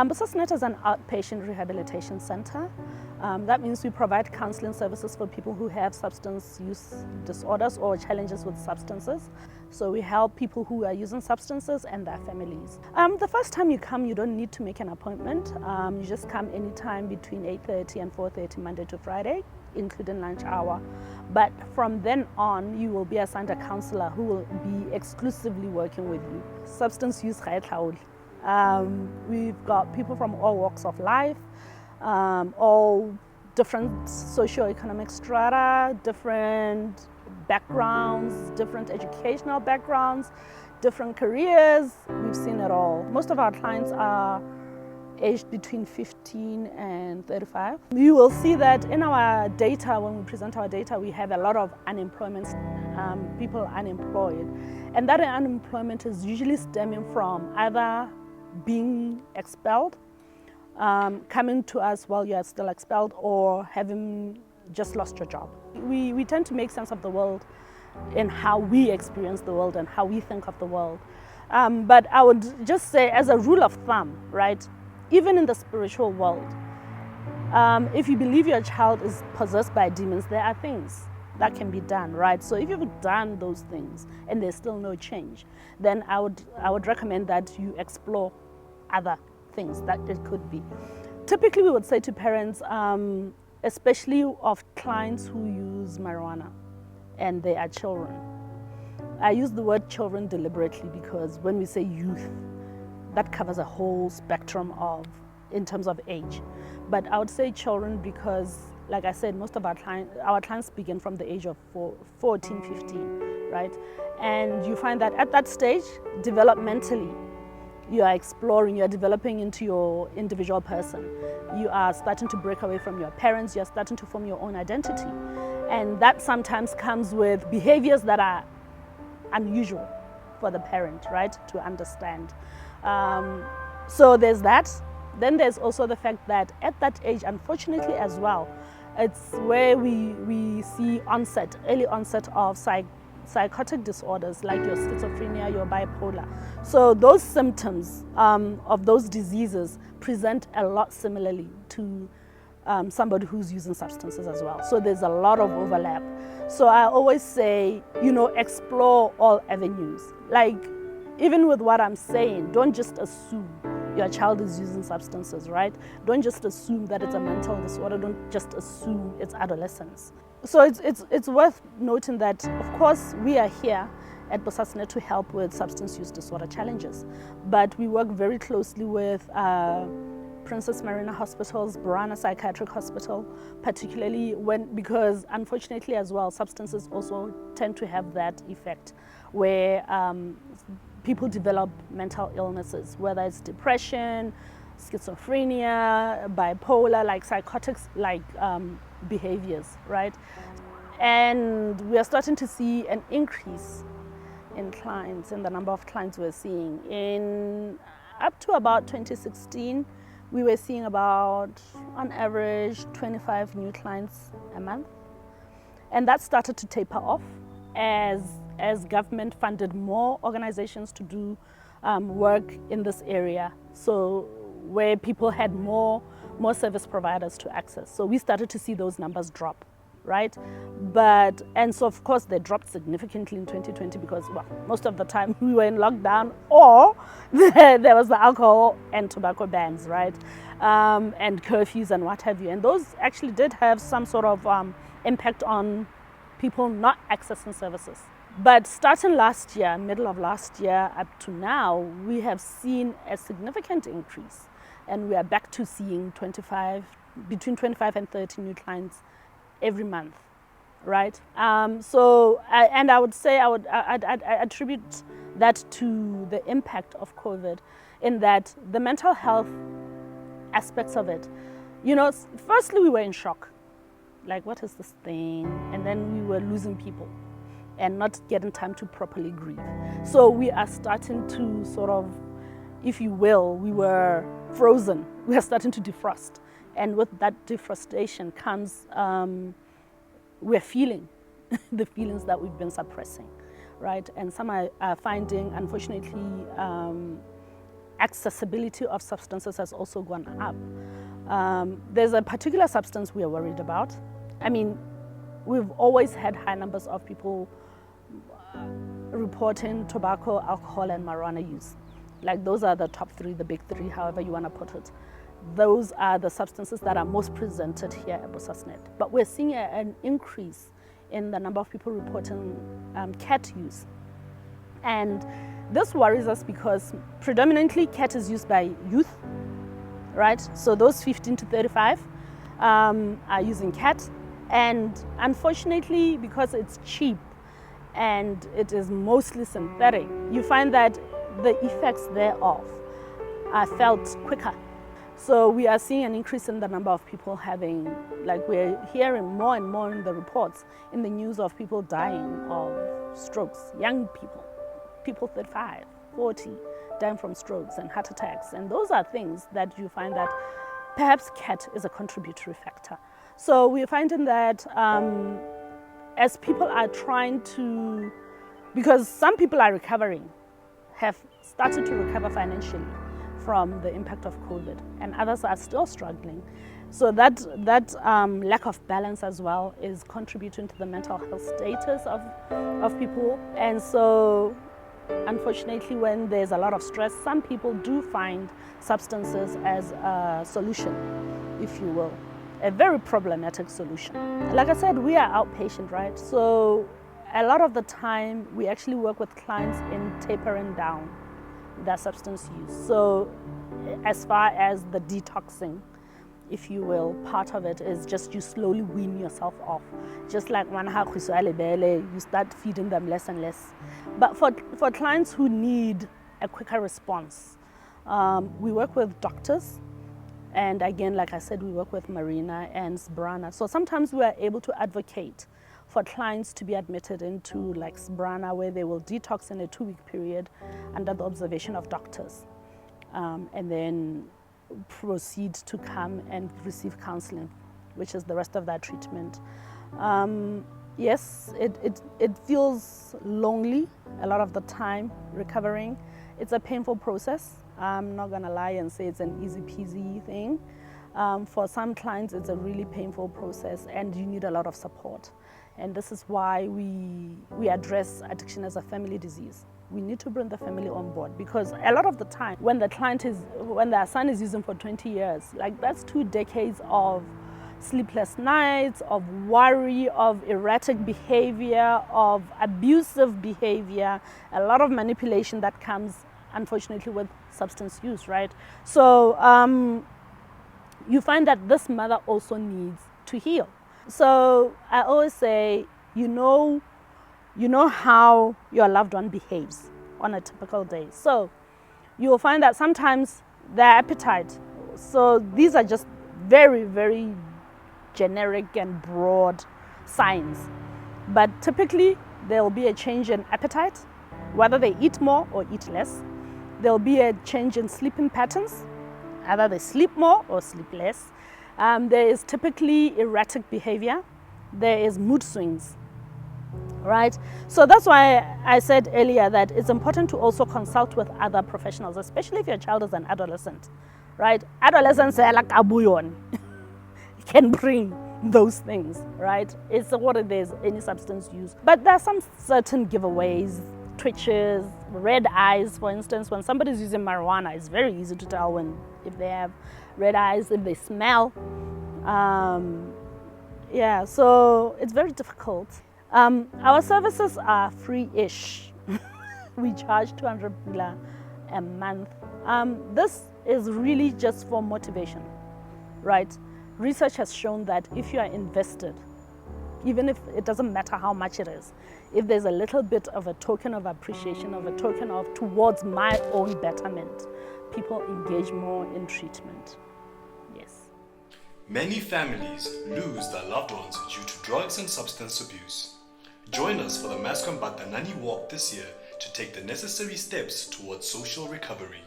BOSASNet is an outpatient rehabilitation center. That means we provide counseling services for people who have substance use disorders or challenges with substances. So we help people who are using substances and their families. The first time you come, you don't need to make an appointment. You just come anytime between 8:30 and 4:30 Monday to Friday, including lunch hour. But from then on, you will be assigned a counselor who will be exclusively working with you. Substance use we've got people from all walks of life, all different socio-economic strata, different backgrounds, different educational backgrounds, different careers. We've seen it all. Most of our clients are aged between 15 and 35. You will see that in our data, when we present our data, we have a lot of unemployment, people unemployed. And that unemployment is usually stemming from either being expelled, coming to us while you are still expelled, or having just lost your job. We tend to make sense of the world in how we experience the world and how we think of the world. But I would just say, as a rule of thumb, right, even in the spiritual world, if you believe your child is possessed by demons, there are things that can be done, right? So if you've done those things and there's still no change, then I would recommend that you explore other things that it could be. Typically, we would say to parents, especially of clients who use marijuana and they are children. I use the word children deliberately because when we say youth, that covers a whole spectrum in terms of age. But I would say children because, like I said, most of our clients begin from the age of 14, 15, right? And you find that at that stage, developmentally, you are exploring, you are developing into your individual person. You are starting to break away from your parents, you are starting to form your own identity. And that sometimes comes with behaviors that are unusual for the parent, right, to understand. So there's that. Then there's also the fact that at that age, unfortunately as well, it's where we see early onset of psychotic disorders like your schizophrenia, your bipolar. So those symptoms of those diseases present a lot similarly to somebody who's using substances as well. So there's a lot of overlap. So I always say, explore all avenues. Like, even with what I'm saying, don't just assume your child is using substances, right? Don't just assume that it's a mental disorder. Don't just assume it's adolescence. So it's worth noting that, of course, we are here at BOSASNet to help with substance use disorder challenges. But we work very closely with Princess Marina Hospital's Borana Psychiatric Hospital, particularly because unfortunately as well, substances also tend to have that effect where people develop mental illnesses, whether it's depression, schizophrenia, bipolar, like psychotics, like behaviors, right? And we are starting to see an increase in clients, in the number of clients we're seeing. Up to about 2016, we were seeing about, on average, 25 new clients a month. And that started to taper off as government funded more organizations to do work in this area. So where people had more service providers to access. So we started to see those numbers drop, right? And so of course they dropped significantly in 2020 because, well, most of the time we were in lockdown or there was the alcohol and tobacco bans, right? And curfews and what have you. And those actually did have some sort of impact on people not accessing services. But starting last year, middle of last year up to now, we have seen a significant increase. And we are back to seeing between 25 and 30 new clients every month, right? I would say I'd attribute that to the impact of COVID, in that the mental health aspects of it. Firstly we were in shock, like, what is this thing? And then we were losing people and not getting time to properly grieve. So we are starting to sort of, if you will, we were frozen. We are starting to defrost. And with that defrostation comes, we're feeling the feelings that we've been suppressing, right? And some are finding, unfortunately, accessibility of substances has also gone up. There's a particular substance we are worried about. I mean, we've always had high numbers of people reporting tobacco, alcohol, and marijuana use. Like those are the top three, the big three, however you want to put it. Those are the substances that are most presented here at BOSASNet. But we're seeing an increase in the number of people reporting cat use. And this worries us because predominantly cat is used by youth, right? So those 15 to 35 are using cat. And unfortunately, because it's cheap and it is mostly synthetic, you find that the effects thereof are felt quicker. So we are seeing an increase in the number of people having, like we're hearing more and more in the reports, in the news of people dying of strokes, young people 35, 40, dying from strokes and heart attacks. And those are things that you find that perhaps cat is a contributory factor. So we're finding that as people are trying to, because some people are recovering, have started to recover financially from the impact of COVID, and others are still struggling. So that lack of balance as well is contributing to the mental health status of people. And so unfortunately, when there's a lot of stress, some people do find substances as a solution, if you will, a very problematic solution. Like I said, we are outpatient, right? So a lot of the time we actually work with clients in tapering down their substance use. So as far as the detoxing, if you will, part of it is just you slowly wean yourself off. Just like you start feeding them less and less. But for clients who need a quicker response, we work with doctors. And again, like I said, we work with Marina and Sbrana. So sometimes we are able to advocate for clients to be admitted into like Sbrana, where they will detox in a 2-week period under the observation of doctors, and then proceed to come and receive counseling, which is the rest of that treatment. Yes, it feels lonely a lot of the time recovering. It's a painful process. I'm not gonna lie and say it's an easy peasy thing. For some clients, it's a really painful process and you need a lot of support. And this is why we address addiction as a family disease. We need to bring the family on board, because a lot of the time when their son is using for 20 years, like that's 2 decades of sleepless nights, of worry, of erratic behavior, of abusive behavior, a lot of manipulation that comes, unfortunately, with substance use, right? So you find that this mother also needs to heal. So I always say, you know how your loved one behaves on a typical day. So you will find that sometimes their appetite, so these are just very, very generic and broad signs. But typically there will be a change in appetite, whether they eat more or eat less. There will be a change in sleeping patterns, either they sleep more or sleep less. There is typically erratic behavior. There is mood swings, right? So that's why I said earlier that it's important to also consult with other professionals, especially if your child is an adolescent, right? Adolescents are like abuyon, can bring those things, right? It's what it is, any substance use. But there are some certain giveaways, twitches, red eyes, for instance. When somebody's using marijuana, it's very easy to tell if they have red eyes, if they smell. Yeah, so it's very difficult. Our services are free-ish. We charge 200 pula a month. This is really just for motivation, right? Research has shown that if you are invested, even if it doesn't matter how much it is, if there's a little bit of a token of appreciation, of a token of towards my own betterment, people engage more in treatment. Yes. Many families lose their loved ones due to drugs and substance abuse. Join us for the Mascom Batanani Walk this year to take the necessary steps towards social recovery.